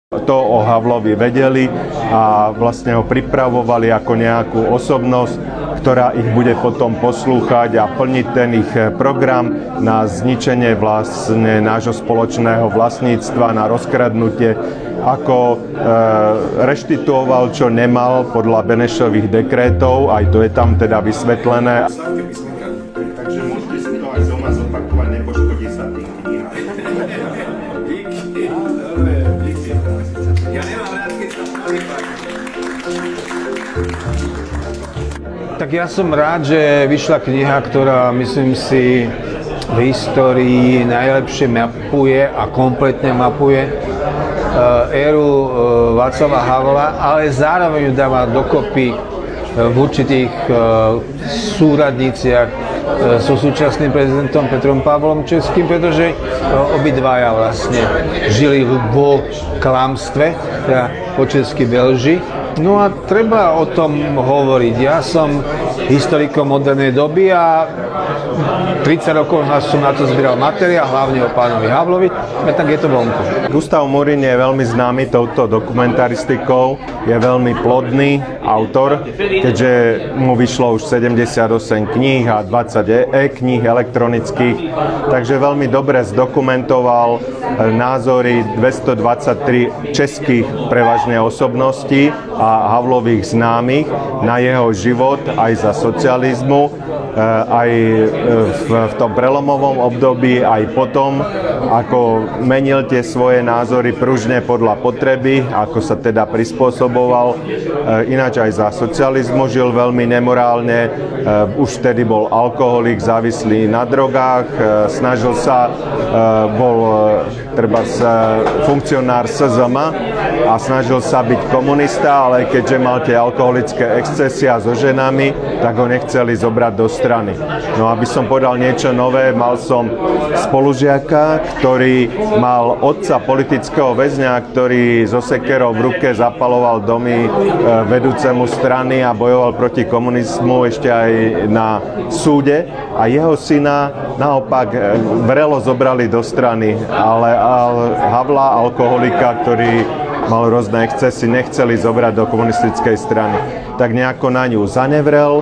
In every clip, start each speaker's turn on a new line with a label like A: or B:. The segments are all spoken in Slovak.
A: To o Havlovi vedeli a vlastne ho pripravovali ako nejakú osobnosť, ktorá ich bude potom poslúchať a plniť ten ich program na zničenie vlastne nášho spoločného vlastníctva, na rozkradnutie, ako reštituoval, čo nemal podľa Benešových dekrétov, aj to je tam teda vysvetlené. Takže môžete si to aj doma zopakovať, nepoškodí sa tým kniha.
B: Tak ja som rád, že vyšla kniha, ktorá, myslím si, v histórii najlepšie mapuje a kompletne mapuje éru Václava Havla, ale zároveň ju dáva dokopy v určitých súradniciach so súčasným prezidentom Petrom Pavlom Českým, pretože obidvaja vlastne žili vo klamstve, teda po česky v lži. No a treba o tom hovoriť. Ja som historikom modernej doby a 30 rokov som na to zbieral materiál, hlavne o pánovi Havlovi, a tak je to vonku.
A: Gustav Murín je veľmi známy touto dokumentaristikou, je veľmi plodný autor, keďže mu vyšlo už 78 kníh a 20 e-kníh elektronických, takže veľmi dobre zdokumentoval názory 223 českých prevažne osobností a Havlových známych na jeho život aj za socializmu, aj v tom prelomovom období, aj potom, ako menil tie svoje názory pružne podľa potreby, ako sa teda prispôsoboval. Ináč aj za socializmu žil veľmi nemorálne, už vtedy bol alkoholik, závislý na drogách, snažil sa, bol funkcionár SZM a snažil sa byť komunista, ale keďže mal tie alkoholické excesy a so ženami, tak ho nechceli zobrať do strany. No aby som povedal niečo nové, mal som spolužiaka, ktorý mal otca politického väzňa, ktorý so sekerou v ruke zapaloval domy vedúcemu strany a bojoval proti komunizmu ešte aj na súde. A jeho syna naopak vrelo zobrali do strany, ale Havla, alkoholika, ktorý mal rôzne excesy, nechceli zobrať do komunistickej strany. Tak nejako na ňu zanevrel.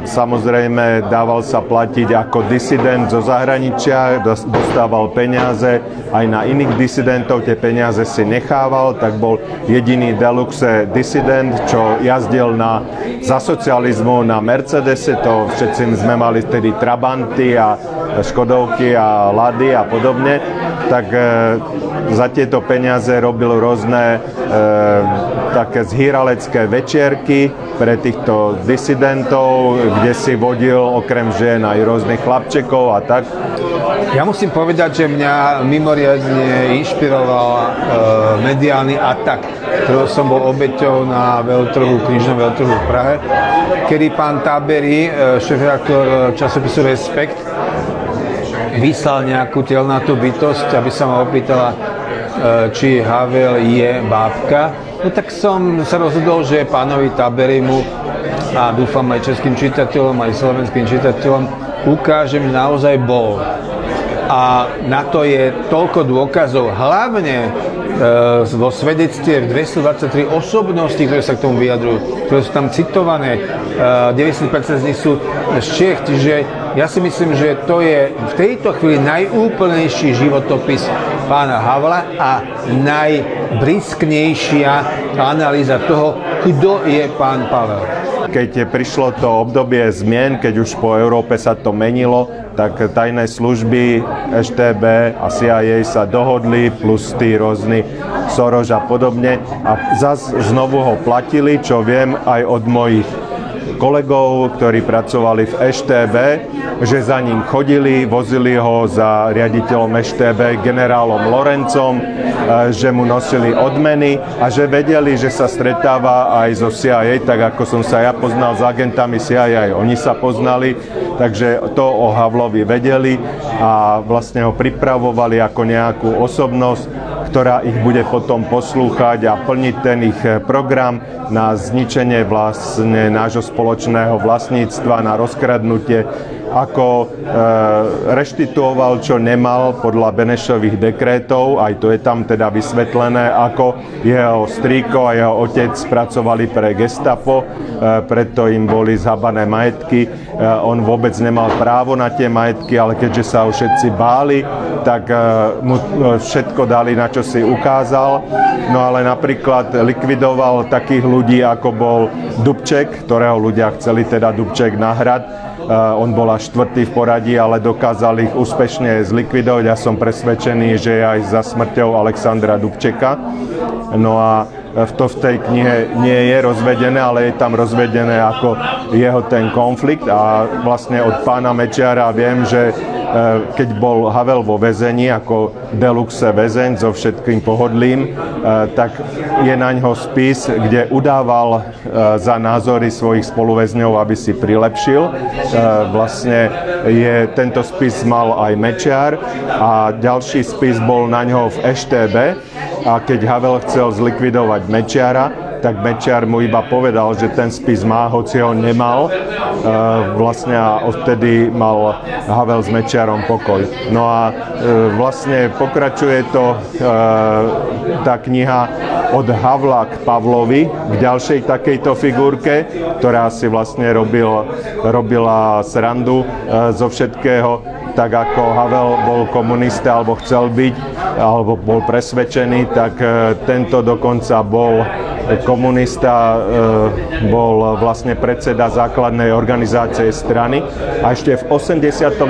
A: Samozrejme, dával sa platiť ako disident zo zahraničia, dostával peniaze aj na iných disidentov, tie peniaze si nechával, tak bol jediný deluxe disident, čo jazdil za socializmu na Mercedese, to všetci sme mali vtedy Trabanty a Škodovky a Lady a podobne, tak za tieto peniaze robil rôzne také zhýralecké večierky pre týchto disidentov, kde si vodil okrem žien aj rôznych chlapčekov a tak.
B: Ja musím povedať, že mňa mimoriadne inšpiroval mediálny atak, ktorého som bol obeťou na knižnom veľtrhu v Prahe, kedy pán Tábery, šéfredaktor časopisu Respekt, vyslal nejakú telnatú bytosť, aby sa ma opýtala, či Havel je bábka. No tak som sa rozhodol, že pánovi Táberymu a dúfam aj českým čitateľom, aj slovenským čitateľom ukážem, že naozaj bol. A na to je toľko dôkazov, hlavne vo svedectve 223 osobností, ktoré sa k tomu vyjadrujú, ktoré sú tam citované, 90% z nich sú z Čech, čiže ja si myslím, že to je v tejto chvíli najúplnejší životopis pána Havla a najbrisknejšia analýza toho, kto je pán Pavel.
A: Keď prišlo to obdobie zmien, keď už po Európe sa to menilo, tak tajné služby ŠTB a CIA sa dohodli, plus tí rôzni Soros a podobne. A zas znovu ho platili, čo viem aj od mojich kolegov, ktorí pracovali v ŠTB, že za ním chodili, vozili ho za riaditeľom ŠTB, generálom Lorencom, že mu nosili odmeny a že vedeli, že sa stretáva aj so CIA, tak ako som sa ja poznal s agentami CIA, aj oni sa poznali, takže to o Havlovi vedeli a vlastne ho pripravovali ako nejakú osobnosť, ktorá ich bude potom poslúchať a plniť ten ich program na zničenie vlastne nášho spoločného vlastníctva, na rozkradnutie ako reštituoval, čo nemal podľa Benešových dekrétov, aj to je tam teda vysvetlené, ako jeho strýko a jeho otec pracovali pre gestapo, preto im boli zhabané majetky. On vôbec nemal právo na tie majetky, ale keďže sa ho všetci báli, tak mu všetko dali, na čo si ukázal. No ale napríklad likvidoval takých ľudí, ako bol Dubček, ktorého ľudia chceli teda Dubček na hrad. On bol až 4. v poradí, ale dokázal ich úspešne zlikvidovať. Ja som presvedčený, že je aj za smrťou Alexandra Dubčeka. No a to v tej knihe nie je rozvedené, ale je tam rozvedené ako jeho ten konflikt. A vlastne od pána Mečiara viem, že keď bol Havel vo väzení ako deluxe väzeň so všetkým pohodlím, tak je na ňo spis, kde udával za názory svojich spoluväzňov, aby si prilepšil. Vlastne tento spis mal aj Mečiar a ďalší spis bol na ňo v EŠTB. A keď Havel chcel zlikvidovať Mečiara, tak Mečiar mu iba povedal, že ten spis má, hoci ho nemal. Vlastne a odtedy mal Havel s Mečiarom pokoj. No a vlastne pokračuje to tá kniha od Havla k Pavlovi, k ďalšej takejto figurke, ktorá si vlastne robila srandu zo všetkého. Tak ako Havel bol komunista, alebo chcel byť, alebo bol presvedčený, tak tento dokonca bol komunista, bol vlastne predseda základnej organizácie strany a ešte v 89.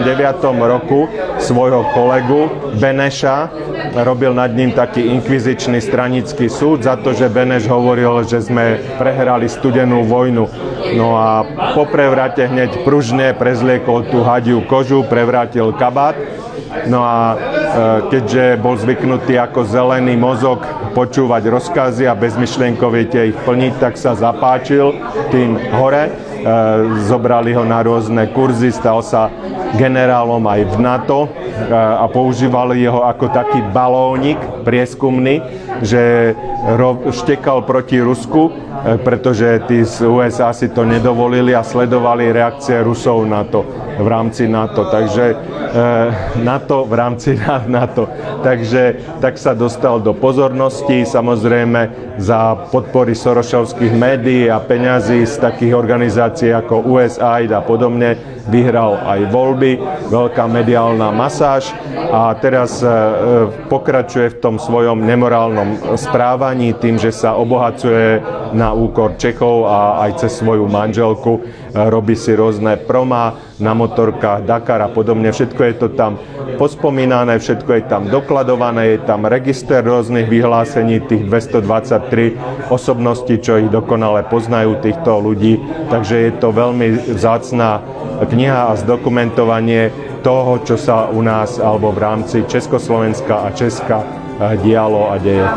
A: roku svojho kolegu Beneša robil nad ním taký inkvizičný stranický súd za to, že Beneš hovoril, že sme prehrali studenú vojnu. No a po prevrate hneď pružne prezliekol tú hadiu kožu, prevrátil kabát. No a keďže bol zvyknutý ako zelený mozog počúvať rozkazy a bezmyšlienkovite ich plniť, tak sa zapáčil tým hore. Zobrali ho na rôzne kurzy, stal sa generálom aj v NATO a používali ho ako taký balónik prieskumný, že štekal proti Rusku, pretože tí z USA si to nedovolili a sledovali reakcie Rusov na to v rámci NATO. Takže NATO v rámci NATO. Takže tak sa dostal do pozornosti, samozrejme za podpory sorošovských médií a peňazí z takých organizácií ako USAID a podobne vyhral aj voľby, veľká mediálna masáž a teraz pokračuje v tom svojom nemorálnom správaní tým, že sa obohacuje na úkor Čechov a aj cez svoju manželku. Robí si rôzne promá na motorkách, Dakar a podobne. Všetko je to tam pospomínané, všetko je tam dokladované, je tam register rôznych vyhlásení, tých 223 osobností, čo ich dokonale poznajú, týchto ľudí. Takže je to veľmi vzácna kniha a zdokumentovanie toho, čo sa u nás alebo v rámci Československa a Česka dialo a deje.